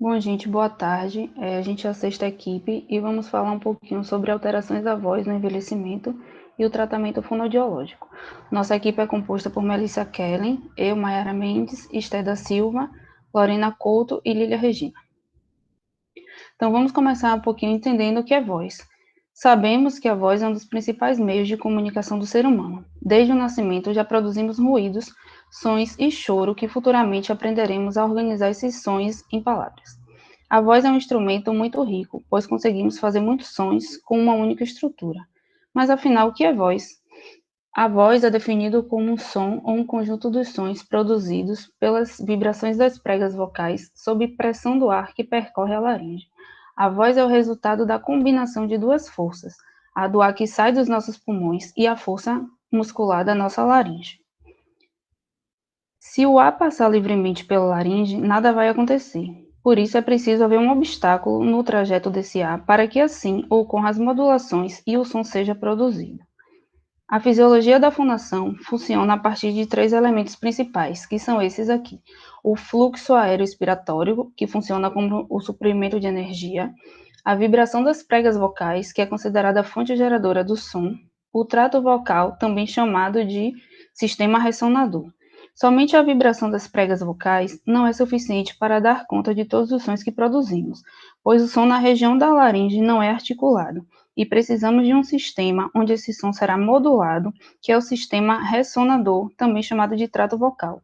Bom, gente, boa tarde. A gente é a sexta equipe e vamos falar um pouquinho sobre alterações da voz no envelhecimento e o tratamento fonoaudiológico. Nossa equipe é composta por Melissa Kellen, eu, Mayara Mendes, Esther da Silva, Lorena Couto e Lília Regina. Então, vamos começar um pouquinho entendendo o que é voz. Sabemos que a voz é um dos principais meios de comunicação do ser humano. Desde o nascimento já produzimos ruídos, sons e choro que futuramente aprenderemos a organizar esses sons em palavras. A voz é um instrumento muito rico, pois conseguimos fazer muitos sons com uma única estrutura. Mas afinal, o que é voz? A voz é definida como um som ou um conjunto dos sons produzidos pelas vibrações das pregas vocais sob pressão do ar que percorre a laringe. A voz é o resultado da combinação de duas forças, a do ar que sai dos nossos pulmões e a força muscular da nossa laringe. Se o ar passar livremente pela laringe, nada vai acontecer. Por isso é preciso haver um obstáculo no trajeto desse ar para que assim ocorram as modulações e o som seja produzido. A fisiologia da fonação funciona a partir de três elementos principais, que são esses aqui: o fluxo aéreo expiratório, que funciona como o suprimento de energia, a vibração das pregas vocais, que é considerada a fonte geradora do som, o trato vocal, também chamado de sistema ressonador. Somente a vibração das pregas vocais não é suficiente para dar conta de todos os sons que produzimos, pois o som na região da laringe não é articulado e precisamos de um sistema onde esse som será modulado, que é o sistema ressonador, também chamado de trato vocal.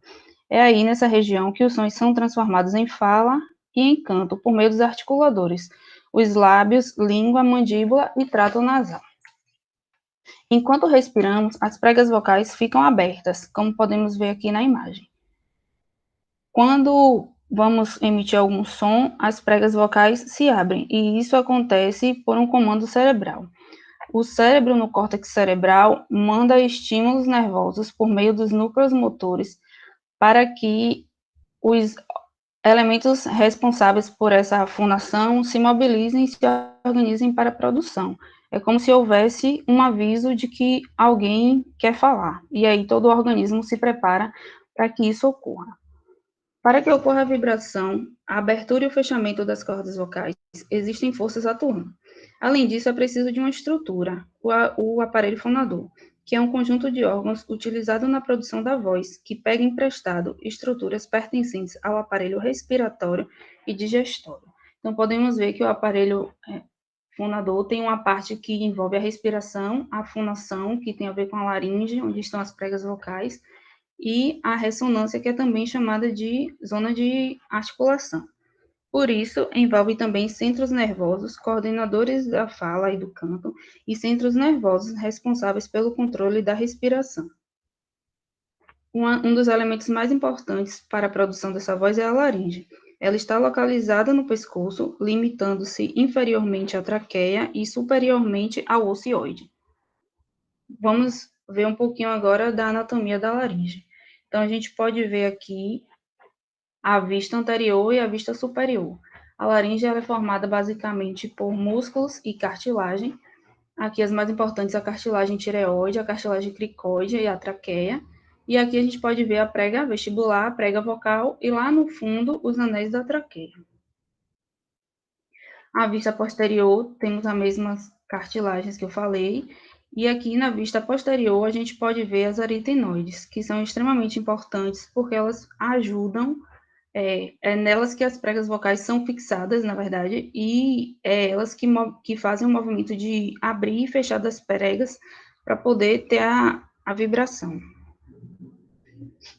É aí nessa região que os sons são transformados em fala e em canto por meio dos articuladores, os lábios, língua, mandíbula e trato nasal. Enquanto respiramos, as pregas vocais ficam abertas, como podemos ver aqui na imagem. Quando vamos emitir algum som, as pregas vocais se abrem, e isso acontece por um comando cerebral. O cérebro, no córtex cerebral, manda estímulos nervosos por meio dos núcleos motores para que os elementos responsáveis por essa fonação se mobilizem e se organizem para a produção. É como se houvesse um aviso de que alguém quer falar, e aí todo o organismo se prepara para que isso ocorra. Para que ocorra a vibração, a abertura e o fechamento das cordas vocais, existem forças atuando. Além disso, é preciso de uma estrutura, o aparelho fonador, que é um conjunto de órgãos utilizado na produção da voz, que pega emprestado estruturas pertencentes ao aparelho respiratório e digestório. Então, podemos ver que o aparelho fonador tem uma parte que envolve a respiração, a fonação, que tem a ver com a laringe, onde estão as pregas vocais, e a ressonância, que é também chamada de zona de articulação. Por isso, envolve também centros nervosos, coordenadores da fala e do canto, e centros nervosos responsáveis pelo controle da respiração. Um dos elementos mais importantes para a produção dessa voz é a laringe. Ela está localizada no pescoço, limitando-se inferiormente à traqueia e superiormente ao ocioide. Vamos ver um pouquinho agora da anatomia da laringe. Então, a gente pode ver aqui a vista anterior e a vista superior. A laringe é formada basicamente por músculos e cartilagem. Aqui as mais importantes, a cartilagem tireoide, a cartilagem cricoide e a traqueia. E aqui a gente pode ver a prega vestibular, a prega vocal e lá no fundo os anéis da traqueia. A vista posterior, temos as mesmas cartilagens que eu falei, e aqui na vista posterior a gente pode ver as aritenoides, que são extremamente importantes porque elas ajudam, é nelas que as pregas vocais são fixadas, na verdade, e é elas que fazem o movimento de abrir e fechar das pregas para poder ter a vibração.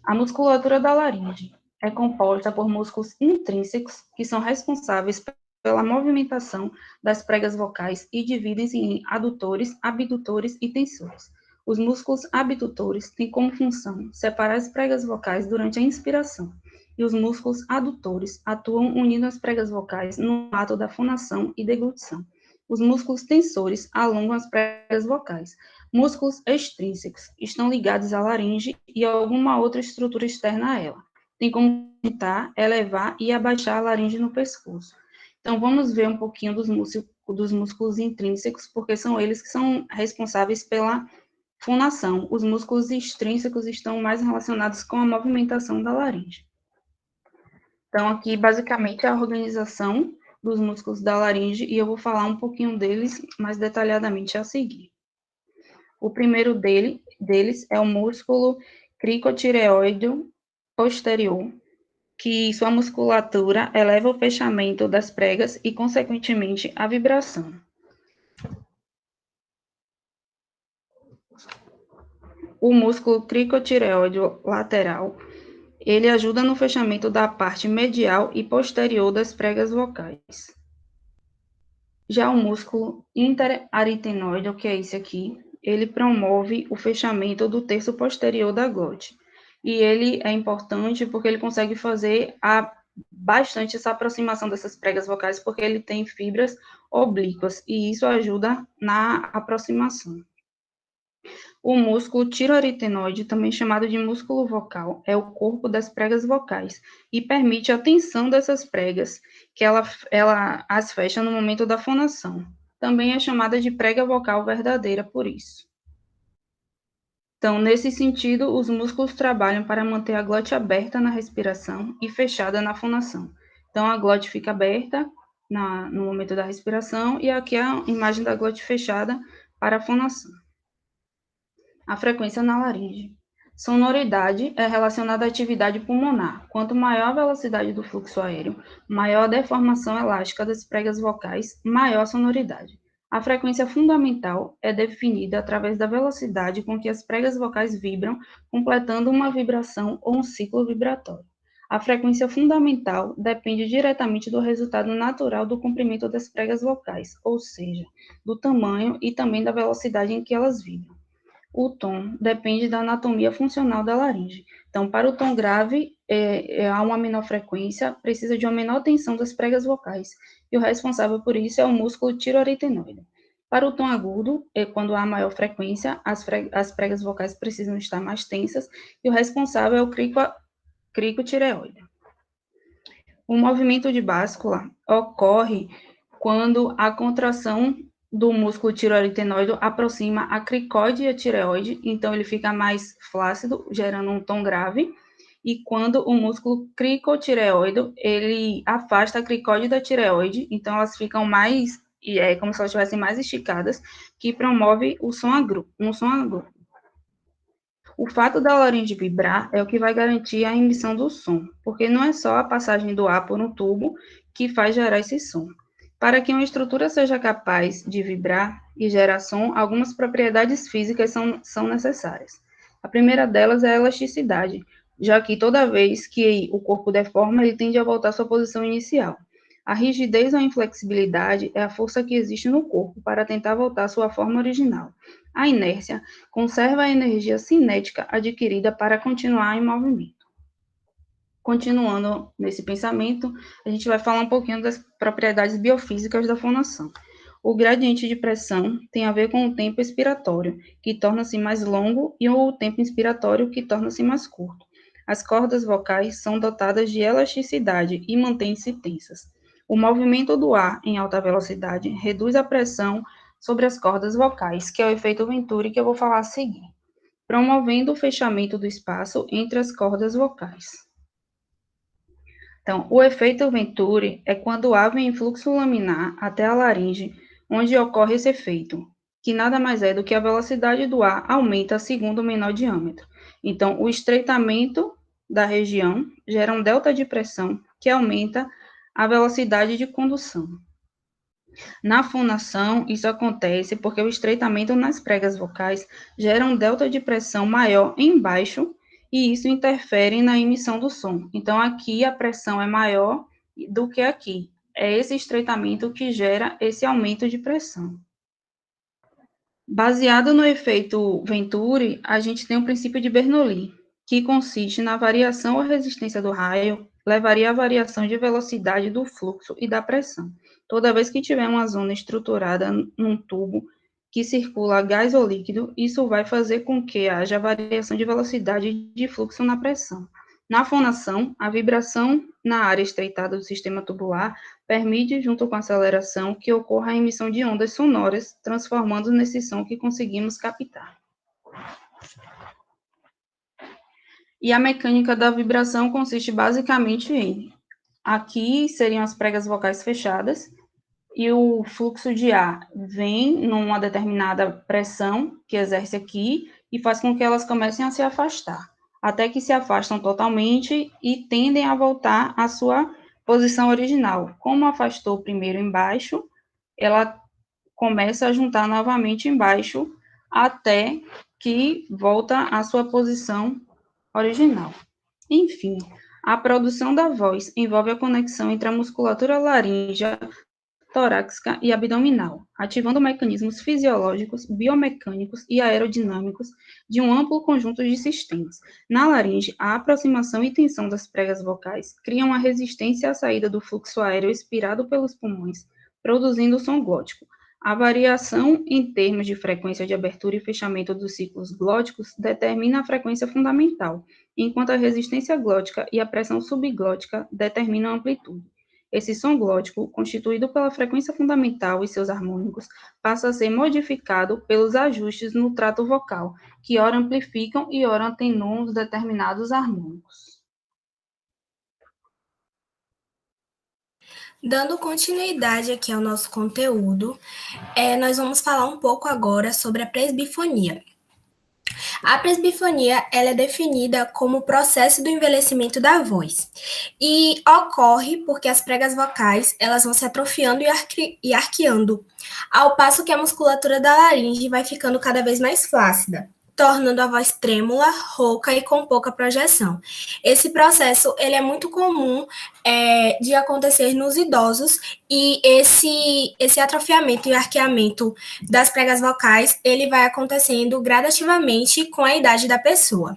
A musculatura da laringe é composta por músculos intrínsecos que são responsáveis pela movimentação das pregas vocais e dividem-se em adutores, abdutores e tensores. Os músculos abdutores têm como função separar as pregas vocais durante a inspiração, e os músculos adutores atuam unindo as pregas vocais no ato da fonação e deglutição. Os músculos tensores alongam as pregas vocais. Músculos extrínsecos estão ligados à laringe e a alguma outra estrutura externa a ela. Tem como aumentar, elevar e abaixar a laringe no pescoço. Então, vamos ver um pouquinho dos músculos intrínsecos, porque são eles que são responsáveis pela fonação. Os músculos extrínsecos estão mais relacionados com a movimentação da laringe. Então, aqui, basicamente, é a organização dos músculos da laringe, e eu vou falar um pouquinho deles mais detalhadamente a seguir. O primeiro deles é o músculo cricotireoide posterior, que sua musculatura eleva o fechamento das pregas e, consequentemente, a vibração. O músculo cricotireoide lateral, ele ajuda no fechamento da parte medial e posterior das pregas vocais. Já o músculo interaritenoide, que é esse aqui, ele promove o fechamento do terço posterior da glote. E ele é importante porque ele consegue fazer bastante essa aproximação dessas pregas vocais, porque ele tem fibras oblíquas, e isso ajuda na aproximação. O músculo tiroaritenoide, também chamado de músculo vocal, é o corpo das pregas vocais e permite a tensão dessas pregas, que ela as fecha no momento da fonação. Também é chamada de prega vocal verdadeira por isso. Então, nesse sentido, os músculos trabalham para manter a glote aberta na respiração e fechada na fonação. Então, a glote fica aberta no momento da respiração, e aqui é a imagem da glote fechada para a fonação. A frequência na laringe. Sonoridade é relacionada à atividade pulmonar. Quanto maior a velocidade do fluxo aéreo, maior a deformação elástica das pregas vocais, maior a sonoridade. A frequência fundamental é definida através da velocidade com que as pregas vocais vibram, completando uma vibração ou um ciclo vibratório. A frequência fundamental depende diretamente do resultado natural do comprimento das pregas vocais, ou seja, do tamanho e também da velocidade em que elas vibram. O tom depende da anatomia funcional da laringe. Então, para o tom grave, há uma menor frequência, precisa de uma menor tensão das pregas vocais, e o responsável por isso é o músculo tiroaritenoide. Para o tom agudo, quando há maior frequência, as pregas vocais precisam estar mais tensas, e o responsável é o cricotireoide. O movimento de báscula ocorre quando a contração do músculo tiroaritenoide aproxima a cricoide e a tireoide, então ele fica mais flácido, gerando um tom grave, e quando o músculo cricotireoide, ele afasta a cricoide da tireoide, então elas ficam mais, como se elas estivessem mais esticadas, que promove um som agudo. O fato da laringe vibrar é o que vai garantir a emissão do som, porque não é só a passagem do ar por um tubo que faz gerar esse som. Para que uma estrutura seja capaz de vibrar e gerar som, algumas propriedades físicas são necessárias. A primeira delas é a elasticidade, já que toda vez que o corpo deforma, ele tende a voltar à sua posição inicial. A rigidez ou a inflexibilidade é a força que existe no corpo para tentar voltar à sua forma original. A inércia conserva a energia cinética adquirida para continuar em movimento. Continuando nesse pensamento, a gente vai falar um pouquinho das propriedades biofísicas da fonação. O gradiente de pressão tem a ver com o tempo expiratório, que torna-se mais longo, e o tempo inspiratório, que torna-se mais curto. As cordas vocais são dotadas de elasticidade e mantêm-se tensas. O movimento do ar em alta velocidade reduz a pressão sobre as cordas vocais, que é o efeito Venturi, que eu vou falar a seguir, promovendo o fechamento do espaço entre as cordas vocais. Então, o efeito Venturi é quando o ar vem em fluxo laminar até a laringe, onde ocorre esse efeito, que nada mais é do que a velocidade do ar aumenta segundo o menor diâmetro. Então, o estreitamento da região gera um delta de pressão que aumenta a velocidade de condução. Na fonação, isso acontece porque o estreitamento nas pregas vocais gera um delta de pressão maior embaixo, e isso interfere na emissão do som. Então, aqui a pressão é maior do que aqui. É esse estreitamento que gera esse aumento de pressão. Baseado no efeito Venturi, a gente tem o princípio de Bernoulli, que consiste na variação ou resistência do raio, levaria à variação de velocidade do fluxo e da pressão. Toda vez que tiver uma zona estruturada num tubo que circula gás ou líquido, isso vai fazer com que haja variação de velocidade de fluxo na pressão. Na fonação, a vibração na área estreitada do sistema tubular permite, junto com a aceleração, que ocorra a emissão de ondas sonoras, transformando nesse som que conseguimos captar. E a mecânica da vibração consiste basicamente em aqui seriam as pregas vocais fechadas, e o fluxo de ar vem numa determinada pressão que exerce aqui e faz com que elas comecem a se afastar, até que se afastam totalmente e tendem a voltar à sua posição original. Como afastou primeiro embaixo, ela começa a juntar novamente embaixo até que volta à sua posição original. Enfim, a produção da voz envolve a conexão entre a musculatura laríngea, torácica e abdominal, ativando mecanismos fisiológicos, biomecânicos e aerodinâmicos de um amplo conjunto de sistemas. Na laringe, a aproximação e tensão das pregas vocais criam a resistência à saída do fluxo aéreo expirado pelos pulmões, produzindo o som glótico. A variação em termos de frequência de abertura e fechamento dos ciclos glóticos determina a frequência fundamental, enquanto a resistência glótica e a pressão subglótica determinam a amplitude. Esse som glótico, constituído pela frequência fundamental e seus harmônicos, passa a ser modificado pelos ajustes no trato vocal, que ora amplificam e ora atenuam os determinados harmônicos. Dando continuidade aqui ao nosso conteúdo, nós vamos falar um pouco agora sobre a presbifonia. A presbifonia ela é definida como o processo do envelhecimento da voz e ocorre porque as pregas vocais elas vão se atrofiando e arqueando, ao passo que a musculatura da laringe vai ficando cada vez mais flácida, tornando a voz trêmula, rouca e com pouca projeção. Esse processo ele é muito comum de acontecer nos idosos e esse atrofiamento e arqueamento das pregas vocais ele vai acontecendo gradativamente com a idade da pessoa.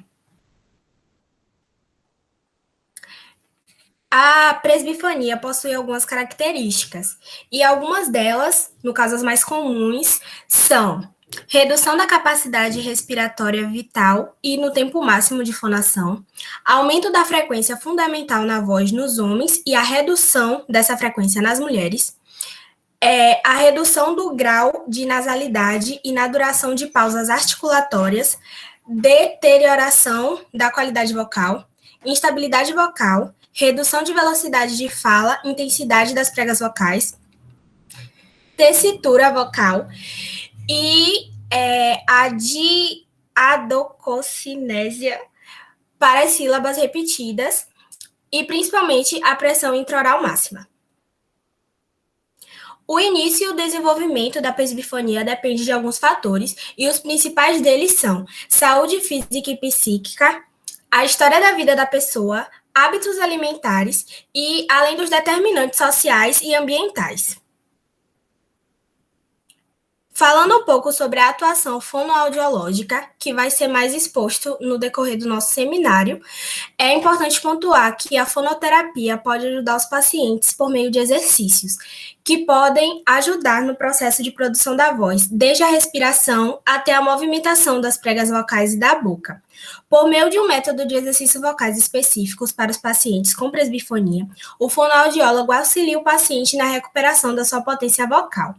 A presbifonia possui algumas características e algumas delas, no caso as mais comuns, são redução da capacidade respiratória vital e no tempo máximo de fonação, aumento da frequência fundamental na voz nos homens e a redução dessa frequência nas mulheres, a redução do grau de nasalidade e na duração de pausas articulatórias, deterioração da qualidade vocal, instabilidade vocal, redução de velocidade de fala, intensidade das pregas vocais, tessitura vocal, e a diadococinésia para as sílabas repetidas e principalmente a pressão intraoral máxima. O início e o desenvolvimento da presbifonia depende de alguns fatores e os principais deles são saúde física e psíquica, a história da vida da pessoa, hábitos alimentares e além dos determinantes sociais e ambientais. Falando um pouco sobre a atuação fonoaudiológica, que vai ser mais exposto no decorrer do nosso seminário, é importante pontuar que a fonoterapia pode ajudar os pacientes por meio de exercícios, que podem ajudar no processo de produção da voz, desde a respiração até a movimentação das pregas vocais e da boca. Por meio de um método de exercícios vocais específicos para os pacientes com presbifonia, o fonoaudiólogo auxilia o paciente na recuperação da sua potência vocal.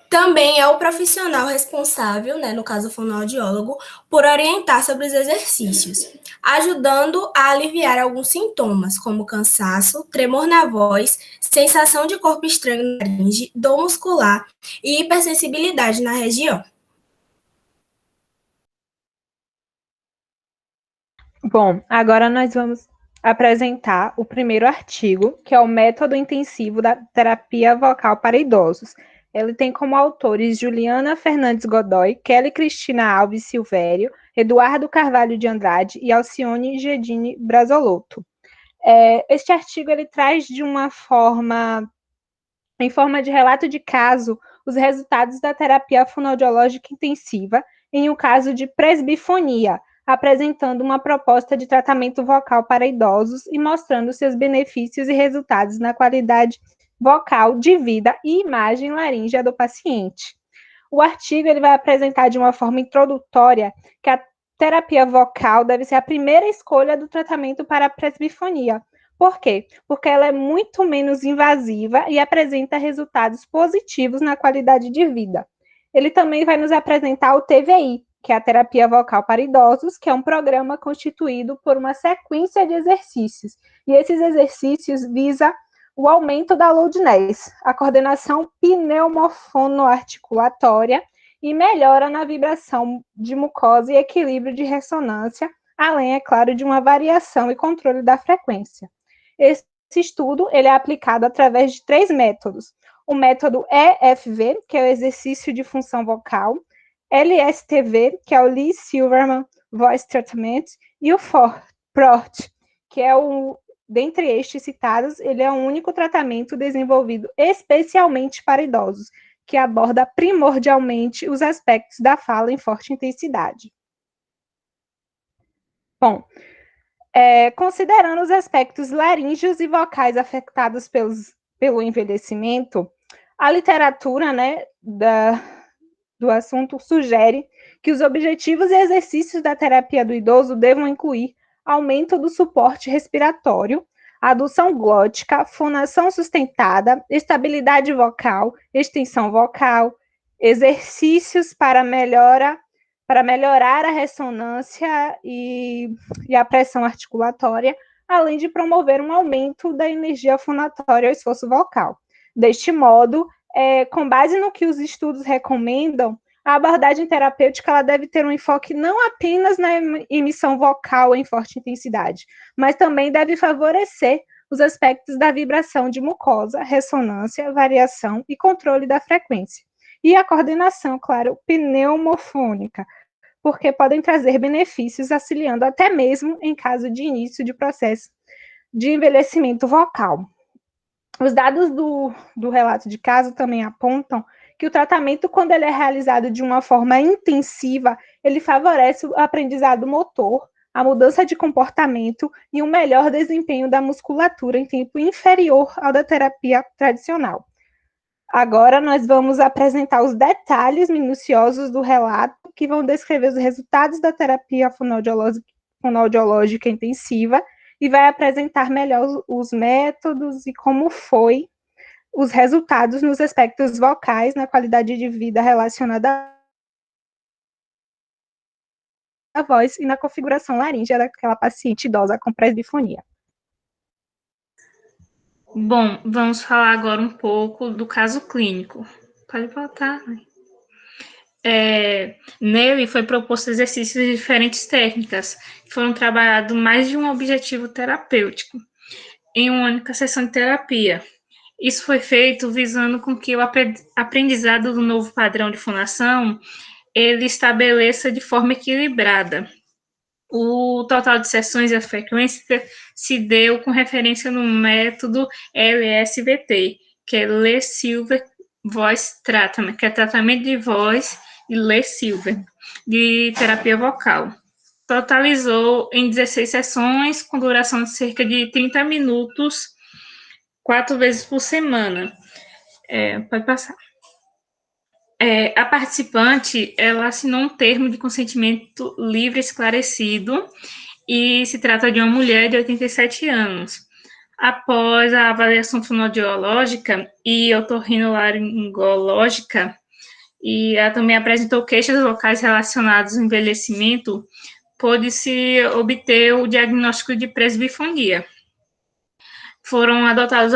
Também é o profissional responsável, no caso o fonoaudiólogo, por orientar sobre os exercícios, ajudando a aliviar alguns sintomas, como cansaço, tremor na voz, sensação de corpo estranho na laringe, dor muscular e hipersensibilidade na região. Bom, agora nós vamos apresentar o primeiro artigo, que é o método intensivo da terapia vocal para idosos. Ele tem como autores Juliana Fernandes Godoy, Kelly Cristina Alves Silvério, Eduardo Carvalho de Andrade e Alcione Gedini Brasolotto. Este artigo ele traz em forma de relato de caso, os resultados da terapia fonoaudiológica intensiva em um caso de presbifonia, apresentando uma proposta de tratamento vocal para idosos e mostrando seus benefícios e resultados na qualidade vocal de vida e imagem laríngea do paciente. O artigo ele vai apresentar de uma forma introdutória que a terapia vocal deve ser a primeira escolha do tratamento para a presbifonia. Por quê? Porque ela é muito menos invasiva e apresenta resultados positivos na qualidade de vida. Ele também vai nos apresentar o TVI, que é a terapia vocal para idosos, que é um programa constituído por uma sequência de exercícios. E esses exercícios visam o aumento da loudness, a coordenação pneumofonoarticulatória e melhora na vibração de mucosa e equilíbrio de ressonância, além, é claro, de uma variação e controle da frequência. Esse estudo ele é aplicado através de 3 métodos. O método EFV, que é o exercício de função vocal, LSTV, que é o Lee Silverman Voice Treatment, e o PROT, que é dentre estes citados, ele é o único tratamento desenvolvido especialmente para idosos, que aborda primordialmente os aspectos da fala em forte intensidade. Bom, considerando os aspectos laríngeos e vocais afetados pelo envelhecimento, a literatura, né, do assunto sugere que os objetivos e exercícios da terapia do idoso devam incluir aumento do suporte respiratório, adução glótica, fonação sustentada, estabilidade vocal, extensão vocal, exercícios para melhorar a ressonância e a pressão articulatória, além de promover um aumento da energia fonatória ao esforço vocal. Deste modo, com base no que os estudos recomendam, a abordagem terapêutica ela deve ter um enfoque não apenas na emissão vocal em forte intensidade, mas também deve favorecer os aspectos da vibração de mucosa, ressonância, variação e controle da frequência. E a coordenação, claro, pneumofônica, porque podem trazer benefícios auxiliando até mesmo em caso de início de processo de envelhecimento vocal. Os dados do relato de caso também apontam que o tratamento, quando ele é realizado de uma forma intensiva, ele favorece o aprendizado motor, a mudança de comportamento e um melhor desempenho da musculatura em tempo inferior ao da terapia tradicional. Agora nós vamos apresentar os detalhes minuciosos do relato, que vão descrever os resultados da terapia fonoaudiológica intensiva e vai apresentar melhor os métodos e como foi os resultados nos aspectos vocais, na qualidade de vida relacionada à voz e na configuração laríngea daquela paciente idosa com presbifonia. Bom, vamos falar agora um pouco do caso clínico. Pode voltar. Nele foi proposto exercícios de diferentes técnicas, que foram trabalhados mais de um objetivo terapêutico, em uma única sessão de terapia. Isso foi feito visando com que o aprendizado do novo padrão de fonação ele estabeleça de forma equilibrada. O total de sessões e a frequência se deu com referência no método LSVT, que é Le Silver Voice Treatment, que é tratamento de voz, e Le Silver, de terapia vocal. Totalizou em 16 sessões, com duração de cerca de 30 minutos, 4 vezes por semana. Pode passar. A participante, ela assinou um termo de consentimento livre esclarecido e se trata de uma mulher de 87 anos. Após a avaliação fonoaudiológica e otorrinolaringológica, e ela também apresentou queixas vocais relacionadas ao envelhecimento, pôde-se obter o diagnóstico de presbifonia. Foram adotados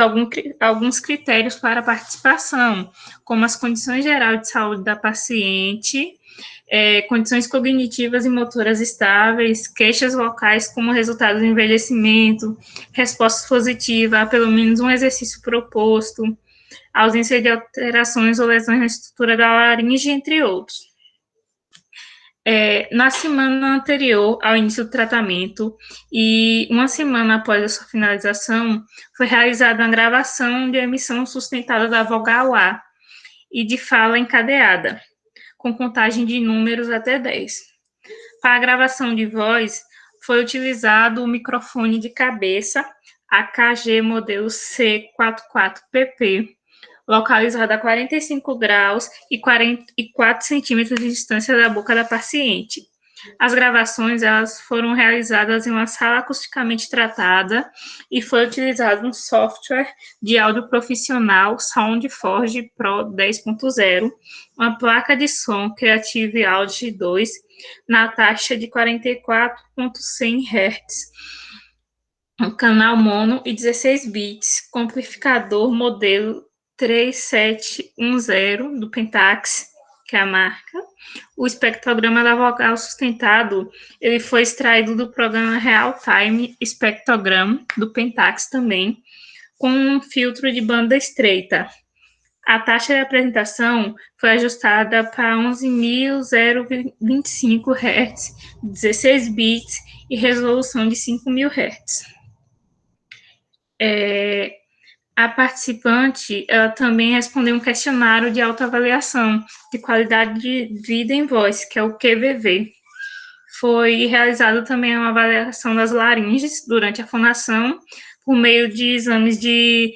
alguns critérios para a participação, como as condições gerais de saúde da paciente, condições cognitivas e motoras estáveis, queixas vocais como resultado do envelhecimento, resposta positiva a pelo menos um exercício proposto, ausência de alterações ou lesões na estrutura da laringe, entre outros. Na semana anterior ao início do tratamento e uma semana após a sua finalização, foi realizada uma gravação de emissão sustentada da vogal A e de fala encadeada, com contagem de números até 10. Para a gravação de voz, foi utilizado o microfone de cabeça AKG modelo C44PP, localizado a 45 graus e 44 centímetros de distância da boca da paciente. As gravações elas foram realizadas em uma sala acusticamente tratada e foi utilizado um software de áudio profissional SoundForge Pro 10.0, uma placa de som Creative Audio 2 na taxa de 44.100 Hz, um canal mono e 16 bits, com amplificador modelo 3710 do Pentax, que é a marca. O espectrograma da vocal sustentado, ele foi extraído do programa Real Time Spectrogram, do Pentax também, com um filtro de banda estreita. A taxa de apresentação foi ajustada para 11.025 Hz, 16 bits e resolução de 5.000 Hz. A participante ela também respondeu um questionário de autoavaliação de qualidade de vida em voz, que é o QVV. Foi realizada também uma avaliação das laringes durante a fonação, por meio de exames de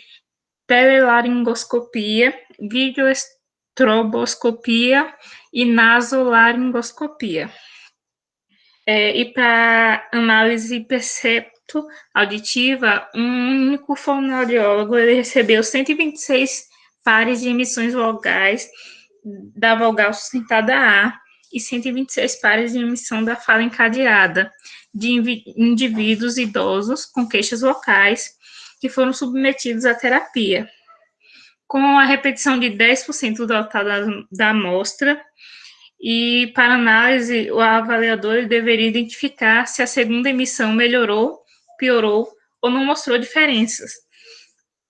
telelaringoscopia, videoestroboscopia e nasolaringoscopia. E para análise percepto-auditiva, um único fonoaudiólogo ele recebeu 126 pares de emissões vogais da vogal sustentada A e 126 pares de emissão da fala encadeada de indivíduos idosos com queixas vocais que foram submetidos à terapia. Com a repetição de 10% do total da amostra, e para análise, o avaliador deveria identificar se a segunda emissão melhorou, piorou ou não mostrou diferenças.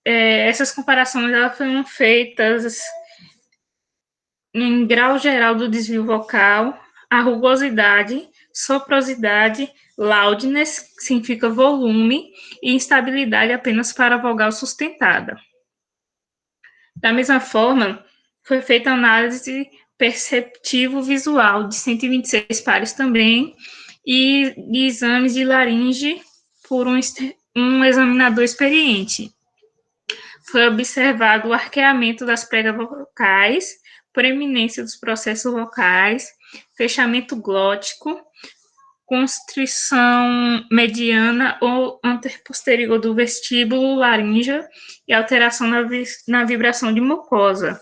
Essas comparações elas foram feitas em grau geral do desvio vocal, a rugosidade, soprosidade, loudness, que significa volume, e instabilidade apenas para a vogal sustentada. Da mesma forma, foi feita a análise perceptivo-visual de 126 pares também, e de exames de laringe por um examinador experiente. Foi observado o arqueamento das pregas vocais, proeminência dos processos vocais, fechamento glótico, constrição mediana ou anteposterior do vestíbulo laríngeo e alteração na vibração de mucosa.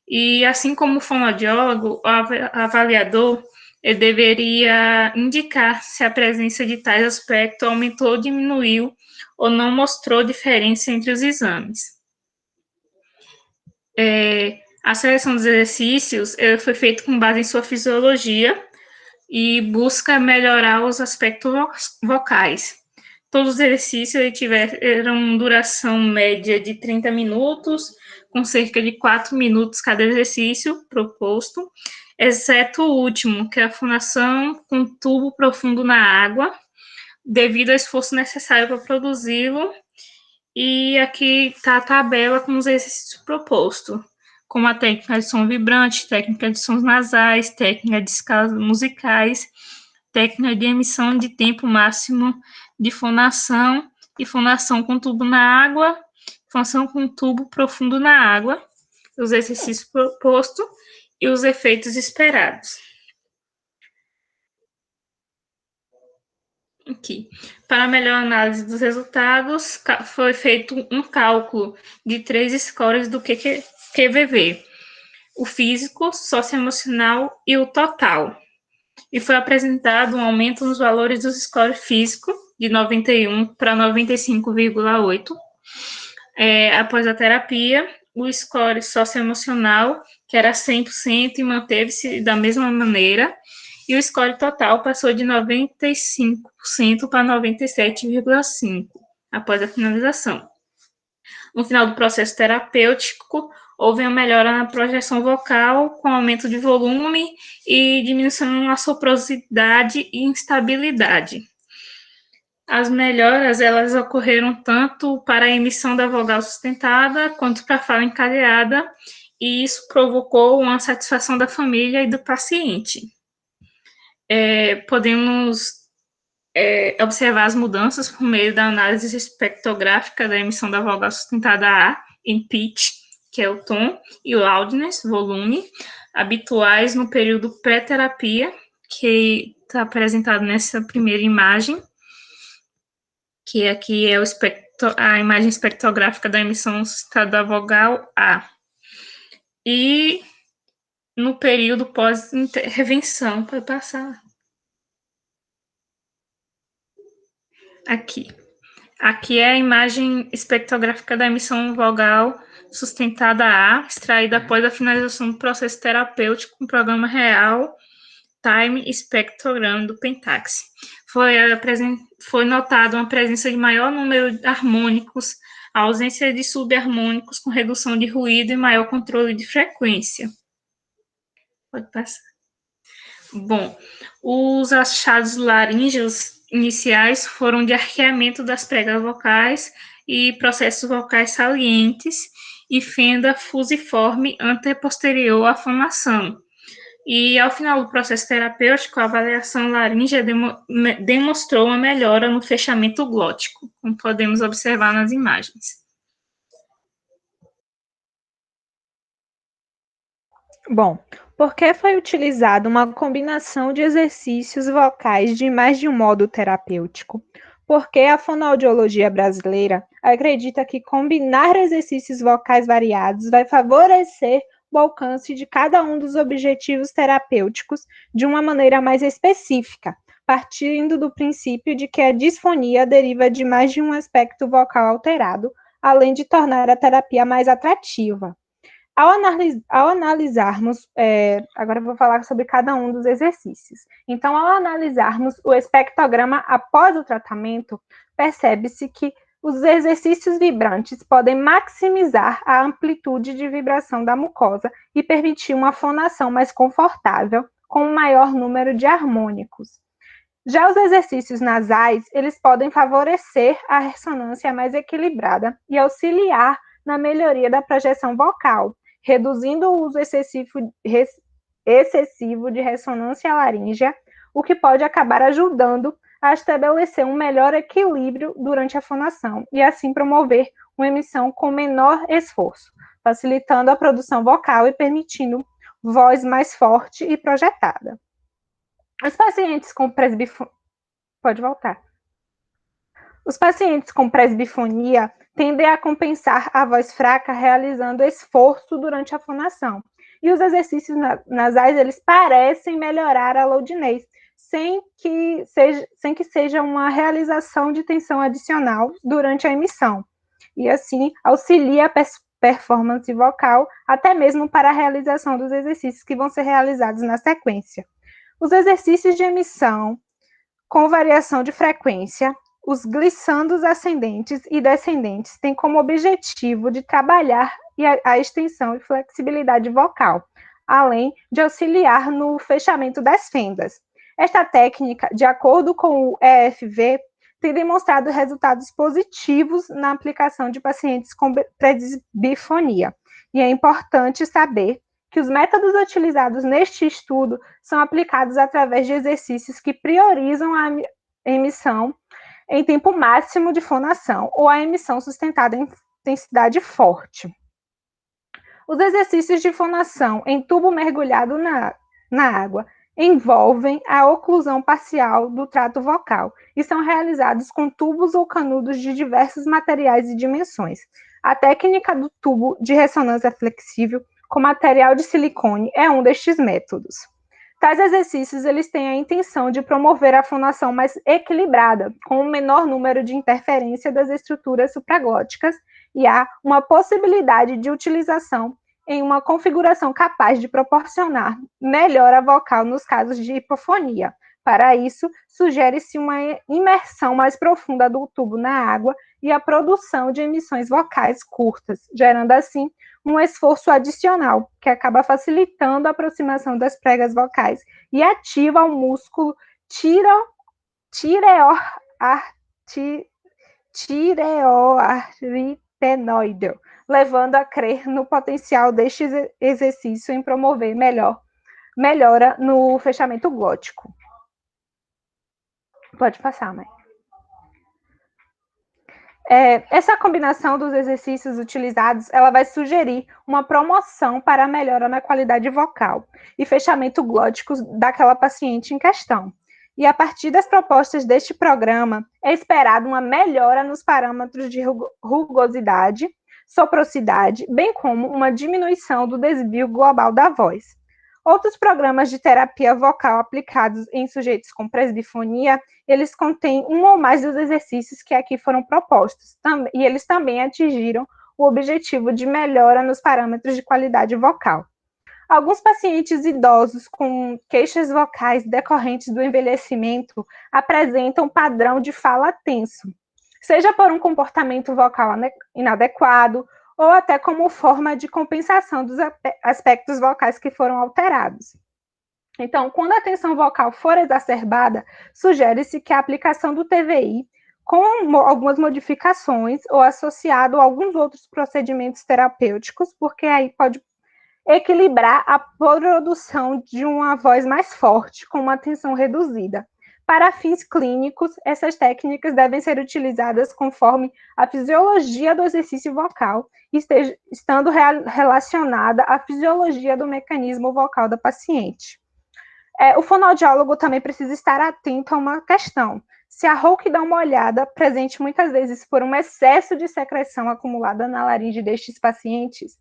E assim como o fonoaudiólogo, o avaliador ele deveria indicar se a presença de tais aspectos aumentou ou diminuiu ou não mostrou diferença entre os exames. A seleção dos exercícios foi feita com base em sua fisiologia e busca melhorar os aspectos vocais. Todos os exercícios tiveram duração média de 30 minutos, com cerca de 4 minutos cada exercício proposto, exceto o último, que é a fonação com tubo profundo na água, devido ao esforço necessário para produzi-lo. E aqui está a tabela com os exercícios propostos, como a técnica de som vibrante, técnica de sons nasais, técnica de escalas musicais, técnica de emissão de tempo máximo de fonação e fonação com tubo na água, fonação com tubo profundo na água, os exercícios propostos e os efeitos esperados. Aqui. Para a melhor análise dos resultados, foi feito um cálculo de 3 scores do QVV, o físico, socioemocional e o total. E foi apresentado um aumento nos valores dos scores físico, de 91 para 95,8. Após a terapia, o score socioemocional, que era 100% e manteve-se da mesma maneira, e o score total passou de 95% para 97,5% após a finalização. No final do processo terapêutico, houve uma melhora na projeção vocal, com aumento de volume e diminuição na soprosidade e instabilidade. As melhoras elas ocorreram tanto para a emissão da vogal sustentada quanto para a fala encadeada, e isso provocou uma satisfação da família e do paciente. Podemos observar as mudanças por meio da análise espectrográfica da emissão da vogal sustentada A em pitch, que é o tom, e loudness, volume, habituais no período pré-terapia, que está apresentado nessa primeira imagem, que aqui é a imagem espectrográfica da emissão suscitada da vogal A. E no período pós-intervenção, pode passar. Aqui. Aqui é a imagem espectrográfica da emissão vogal sustentada A, extraída após a finalização do processo terapêutico com o programa real Time Spectrogram do Pentax. Foi notado uma presença de maior número de harmônicos, a ausência de subharmônicos com redução de ruído e maior controle de frequência. Pode passar. Bom, os achados laríngeos iniciais foram de arqueamento das pregas vocais e processos vocais salientes e fenda fusiforme anteposterior à fonação. E, ao final do processo terapêutico, a avaliação laríngea demonstrou uma melhora no fechamento glótico, como podemos observar nas imagens. Bom, por que foi utilizada uma combinação de exercícios vocais de mais de um modo terapêutico? Porque a fonoaudiologia brasileira acredita que combinar exercícios vocais variados vai favorecer o alcance de cada um dos objetivos terapêuticos de uma maneira mais específica, partindo do princípio de que a disfonia deriva de mais de um aspecto vocal alterado, além de tornar a terapia mais atrativa. Ao analisarmos, agora eu vou falar sobre cada um dos exercícios. Então, ao analisarmos o espectrograma após o tratamento, percebe-se que os exercícios vibrantes podem maximizar a amplitude de vibração da mucosa e permitir uma fonação mais confortável, com um maior número de harmônicos. Já os exercícios nasais, eles podem favorecer a ressonância mais equilibrada e auxiliar na melhoria da projeção vocal, reduzindo o uso excessivo de ressonância laríngea, o que pode acabar ajudando a estabelecer um melhor equilíbrio durante a fonação e assim promover uma emissão com menor esforço, facilitando a produção vocal e permitindo voz mais forte e projetada. Os pacientes com Os pacientes com presbifonia tendem a compensar a voz fraca realizando esforço durante a fonação. E os exercícios nasais, eles parecem melhorar a loudiness, sem que seja uma realização de tensão adicional durante a emissão. E assim, auxilia a performance vocal, até mesmo para a realização dos exercícios que vão ser realizados na sequência. Os exercícios de emissão com variação de frequência, os glissandos ascendentes e descendentes têm como objetivo de trabalhar a extensão e flexibilidade vocal, além de auxiliar no fechamento das fendas. Esta técnica, de acordo com o EFV, tem demonstrado resultados positivos na aplicação de pacientes com presbifonia. E é importante saber que os métodos utilizados neste estudo são aplicados através de exercícios que priorizam a emissão em tempo máximo de fonação ou a emissão sustentada em intensidade forte. Os exercícios de fonação em tubo mergulhado na água envolvem a oclusão parcial do trato vocal e são realizados com tubos ou canudos de diversos materiais e dimensões. A técnica do tubo de ressonância flexível com material de silicone é um destes métodos. Tais exercícios, eles têm a intenção de promover a fonação mais equilibrada, com um menor número de interferência das estruturas supraglóticas, e há uma possibilidade de utilização em uma configuração capaz de proporcionar melhora vocal nos casos de hipofonia. Para isso, sugere-se uma imersão mais profunda do tubo na água e a produção de emissões vocais curtas, gerando assim um esforço adicional, que acaba facilitando a aproximação das pregas vocais e ativa o músculo tireoaritenoide, levando a crer no potencial deste exercício em promover melhora no fechamento glótico. Pode passar, mãe. Essa combinação dos exercícios utilizados, ela vai sugerir uma promoção para a melhora na qualidade vocal e fechamento glótico daquela paciente em questão. E a partir das propostas deste programa, é esperada uma melhora nos parâmetros de rugosidade, soprocidade, bem como uma diminuição do desvio global da voz. Outros programas de terapia vocal aplicados em sujeitos com presbifonia, eles contêm um ou mais dos exercícios que aqui foram propostos, e eles também atingiram o objetivo de melhora nos parâmetros de qualidade vocal. Alguns pacientes idosos com queixas vocais decorrentes do envelhecimento apresentam padrão de fala tenso, seja por um comportamento vocal inadequado, ou até como forma de compensação dos aspectos vocais que foram alterados. Então, quando a tensão vocal for exacerbada, sugere-se que a aplicação do TVI, com algumas modificações, ou associado a alguns outros procedimentos terapêuticos, porque aí pode equilibrar a produção de uma voz mais forte, com uma tensão reduzida. Para fins clínicos, essas técnicas devem ser utilizadas conforme a fisiologia do exercício vocal, estando relacionada à fisiologia do mecanismo vocal da paciente. O fonoaudiólogo também precisa estar atento a uma questão. Se a rouquidão molhada, presente muitas vezes por um excesso de secreção acumulada na laringe destes pacientes,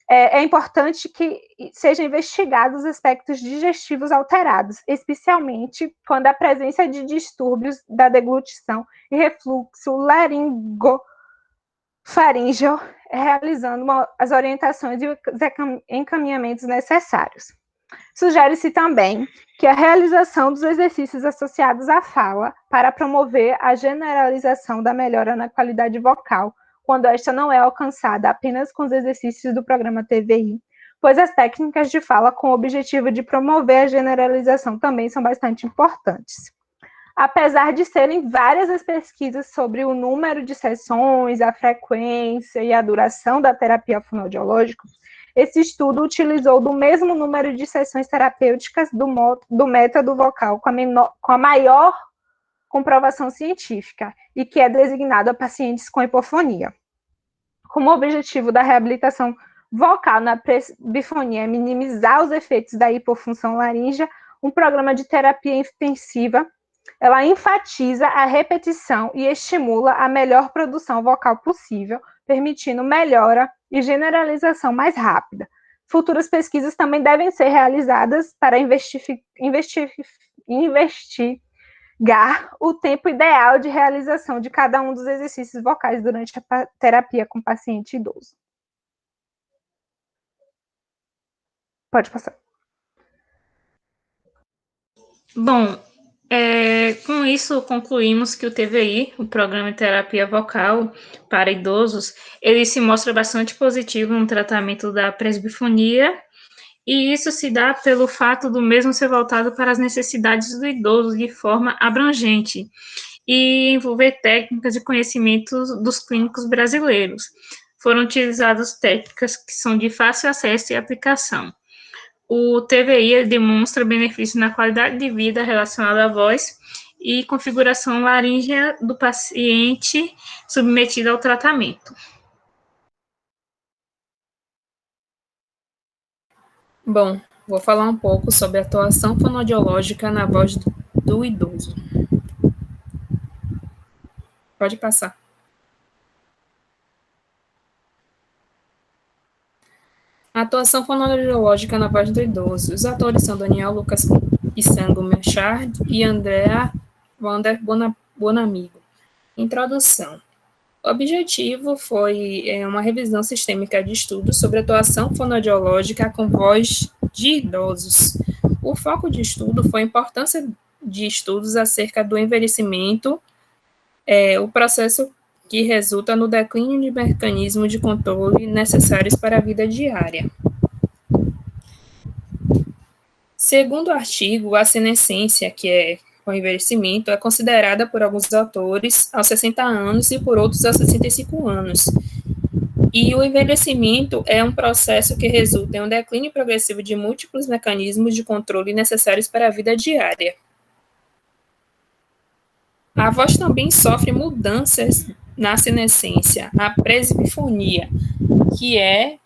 é importante que sejam investigados os aspectos digestivos alterados, especialmente quando a presença de distúrbios da deglutição e refluxo laringofaríngeo, realizando as orientações e os encaminhamentos necessários. Sugere-se também que a realização dos exercícios associados à fala para promover a generalização da melhora na qualidade vocal, quando esta não é alcançada apenas com os exercícios do programa TVI, pois as técnicas de fala com o objetivo de promover a generalização também são bastante importantes. Apesar de serem várias as pesquisas sobre o número de sessões, a frequência e a duração da terapia fonoaudiológica, esse estudo utilizou do mesmo número de sessões terapêuticas do método vocal com a maior comprovação científica, e que é designado a pacientes com hipofonia. Como objetivo da reabilitação vocal na presbifonia é minimizar os efeitos da hipofunção laríngea, um programa de terapia intensiva, ela enfatiza a repetição e estimula a melhor produção vocal possível, permitindo melhora e generalização mais rápida. Futuras pesquisas também devem ser realizadas para investigar o tempo ideal de realização de cada um dos exercícios vocais durante a terapia com paciente idoso. Pode passar. Bom, com isso concluímos que o TVI, o Programa de Terapia Vocal para Idosos, ele se mostra bastante positivo no tratamento da presbifonia, e isso se dá pelo fato do mesmo ser voltado para as necessidades do idoso de forma abrangente e envolver técnicas e conhecimentos dos clínicos brasileiros. Foram utilizadas técnicas que são de fácil acesso e aplicação. O TVI demonstra benefícios na qualidade de vida relacionada à voz e configuração laríngea do paciente submetido ao tratamento. Bom, vou falar um pouco sobre a atuação fonoaudiológica na voz do idoso. Pode passar. A atuação fonoaudiológica na voz do idoso. Os atores são Daniel Lucas Pissango Machard e Andrea Wander Bonamigo. Introdução. O objetivo foi uma revisão sistêmica de estudos sobre atuação fonoaudiológica com voz de idosos. O foco de estudo foi a importância de estudos acerca do envelhecimento, o processo que resulta no declínio de mecanismos de controle necessários para a vida diária. Segundo o artigo, a senescência, que é o envelhecimento, é considerada por alguns autores aos 60 anos e por outros aos 65 anos. E o envelhecimento é um processo que resulta em um declínio progressivo de múltiplos mecanismos de controle necessários para a vida diária. A voz também sofre mudanças na senescência a presbifonia, que é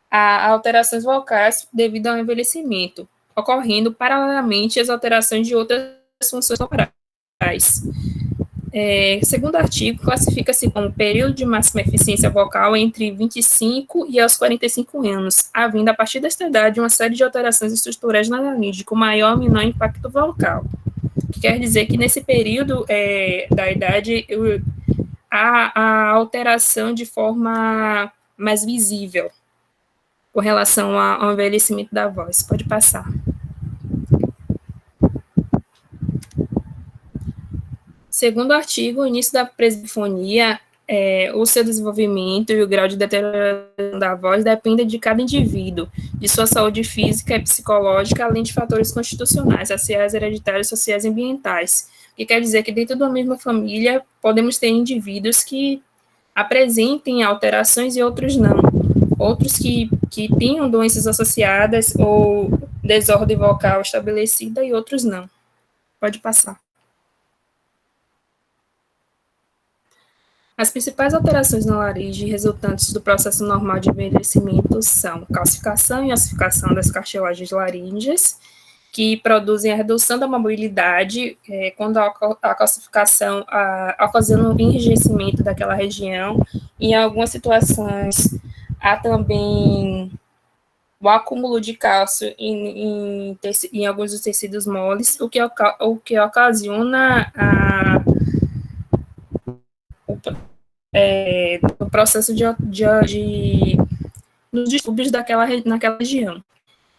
a alterações vocais devido ao envelhecimento, ocorrendo paralelamente às alterações de outras funções corporais. Segundo artigo, classifica-se como período de máxima eficiência vocal entre 25 e aos 45 anos, havendo a partir desta idade uma série de alterações estruturais na laringe, com maior ou menor impacto vocal. Que quer dizer que nesse período da idade há a alteração de forma mais visível com relação ao envelhecimento da voz. Pode passar. Segundo o artigo, o início da presbifonia, o seu desenvolvimento e o grau de deterioração da voz dependem de cada indivíduo, de sua saúde física e psicológica, além de fatores constitucionais, raciais, hereditários, sociais e ambientais. O que quer dizer que dentro da mesma família podemos ter indivíduos que apresentem alterações e outros não. Outros que tenham doenças associadas ou desordem vocal estabelecida e outros não. Pode passar. As principais alterações na laringe resultantes do processo normal de envelhecimento são calcificação e ossificação das cartilagens laríngeas, que produzem a redução da mobilidade, quando a calcificação ocasiona um enrijecimento daquela região. Em algumas situações, há também o acúmulo de cálcio em alguns dos tecidos moles, o que ocasiona o processo dos distúrbios naquela região.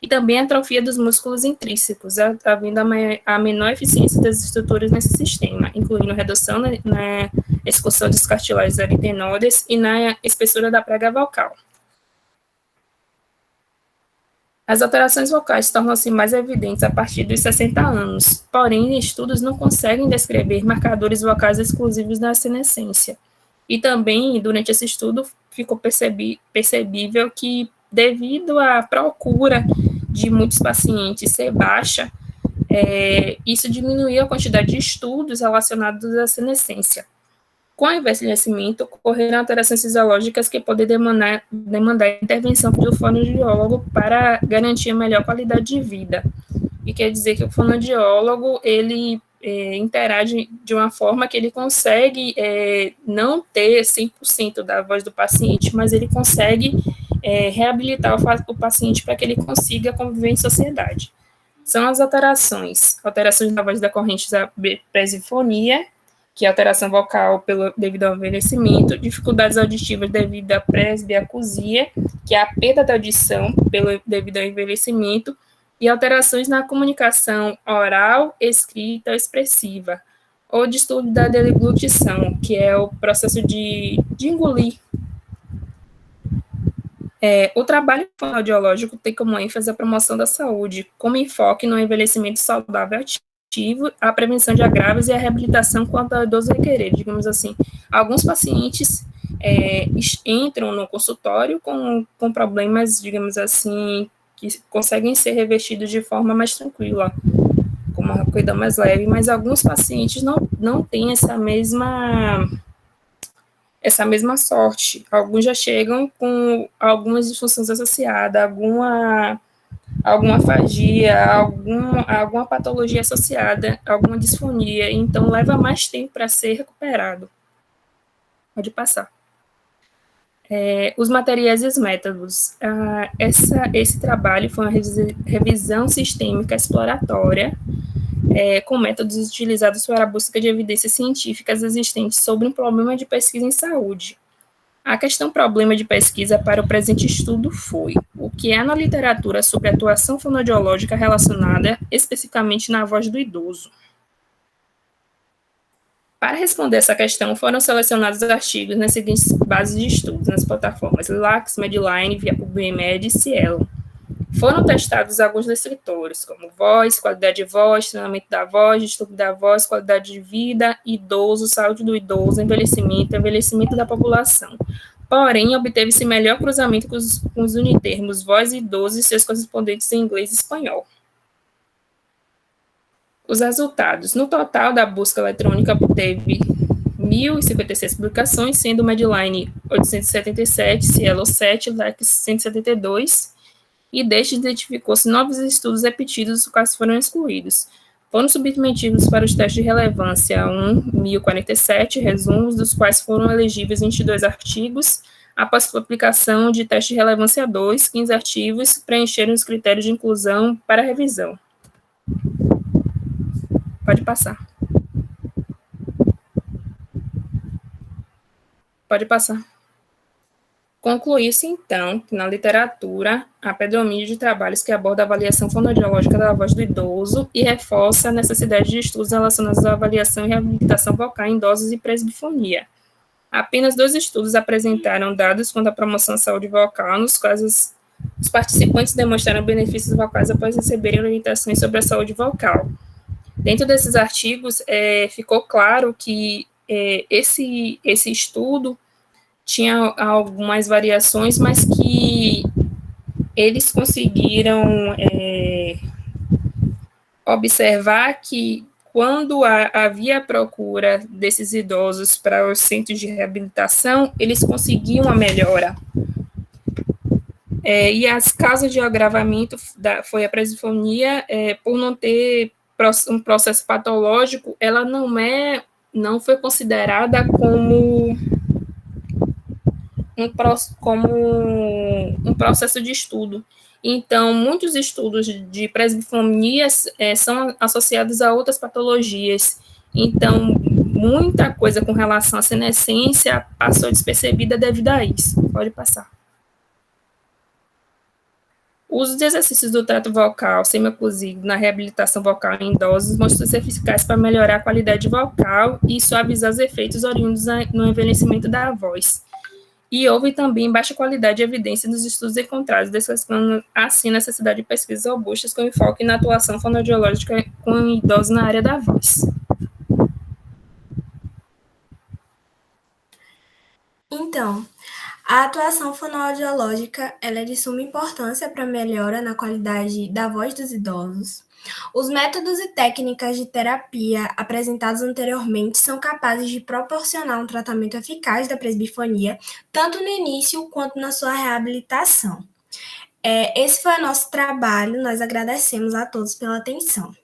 E também a atrofia dos músculos intrínsecos, havendo a menor eficiência das estruturas nesse sistema, incluindo redução na excursão dos cartilagens aritenoides e na espessura da prega vocal. As alterações vocais tornam-se mais evidentes a partir dos 60 anos, porém, estudos não conseguem descrever marcadores vocais exclusivos na senescência. E também, durante esse estudo, ficou percebível que, devido à procura de muitos pacientes ser baixa, isso diminuiu a quantidade de estudos relacionados à senescência. Com o envelhecimento, ocorreram alterações fisiológicas que podem demandar a intervenção do fonoaudiólogo para garantir a melhor qualidade de vida. E quer dizer que o fonoaudiólogo, ele interage de uma forma que ele consegue não ter 100% da voz do paciente, mas ele consegue reabilitar o paciente para que ele consiga conviver em sociedade. São as alterações da voz decorrentes da presbifonia, que é alteração vocal devido ao envelhecimento, dificuldades auditivas devido à presbiacusia, que é a perda da audição devido ao envelhecimento, e alterações na comunicação oral, escrita ou expressiva, ou distúrbio da deglutição, que é o processo de engolir. O trabalho fonoaudiológico tem como ênfase a promoção da saúde, como enfoque no envelhecimento saudável ativo, a prevenção de agravos e a reabilitação quando o idoso requerer. Digamos assim, alguns pacientes entram no consultório com problemas, digamos assim, que conseguem ser revertidos de forma mais tranquila, com uma cuida mais leve, mas alguns pacientes não têm essa mesma sorte. Alguns já chegam com algumas disfunções associadas, alguma afasia, alguma patologia associada, alguma disfonia, então leva mais tempo para ser recuperado. Pode passar. Os materiais e os métodos. Esse trabalho foi uma revisão sistêmica exploratória, com métodos utilizados para a busca de evidências científicas existentes sobre um problema de pesquisa em saúde. A questão problema de pesquisa para o presente estudo foi o que há na literatura sobre atuação fonoaudiológica relacionada especificamente na voz do idoso. Para responder essa questão, foram selecionados artigos nas seguintes bases de estudos, nas plataformas LACS, Medline, via PubMed e Cielo. Foram testados alguns descritores, como voz, qualidade de voz, treinamento da voz, distúrbio da voz, qualidade de vida, idoso, saúde do idoso, envelhecimento da população. Porém, obteve-se melhor cruzamento com os unitermos voz e idoso e seus correspondentes em inglês e espanhol. Os resultados. No total da busca eletrônica, obteve 1.056 publicações, sendo Medline 877, Cielo 7, Lex 172, e destes identificou-se novos estudos repetidos, os quais foram excluídos. Foram submetidos para os testes de relevância 1.047 resumos, dos quais foram elegíveis 22 artigos, após a publicação de teste de relevância 2, 15 artigos preencheram os critérios de inclusão para revisão. Pode passar. Pode passar. Concluiu-se, então, que na literatura há predomínio de trabalhos que abordam a avaliação fonoaudiológica da voz do idoso e reforça a necessidade de estudos relacionados à avaliação e reabilitação vocal em idosos e presbifonia. Apenas 2 estudos apresentaram dados quanto à promoção da saúde vocal, nos quais os participantes demonstraram benefícios vocais após receberem orientações sobre a saúde vocal. Dentro desses artigos, ficou claro que esse estudo tinha algumas variações, mas que eles conseguiram observar que quando havia procura desses idosos para os centros de reabilitação, eles conseguiam a melhora. E as causas de agravamento foi a presbifonia, por não ter um processo patológico, ela não foi considerada como um processo de estudo. Então, muitos estudos de presbifonias são associados a outras patologias. Então, muita coisa com relação à senescência passou despercebida devido a isso. Pode passar. O uso de exercícios do trato vocal semioclusivo na reabilitação vocal em idosos mostrou-se eficaz para melhorar a qualidade vocal e suavizar os efeitos oriundos no envelhecimento da voz. E houve também baixa qualidade de evidência nos estudos encontrados, destacando assim a necessidade de pesquisas robustas com enfoque na atuação fonoaudiológica com idosos na área da voz. Então, a atuação fonoaudiológica ela é de suma importância para a melhora na qualidade da voz dos idosos. Os métodos e técnicas de terapia apresentados anteriormente são capazes de proporcionar um tratamento eficaz da presbifonia, tanto no início quanto na sua reabilitação. Esse foi o nosso trabalho, nós agradecemos a todos pela atenção.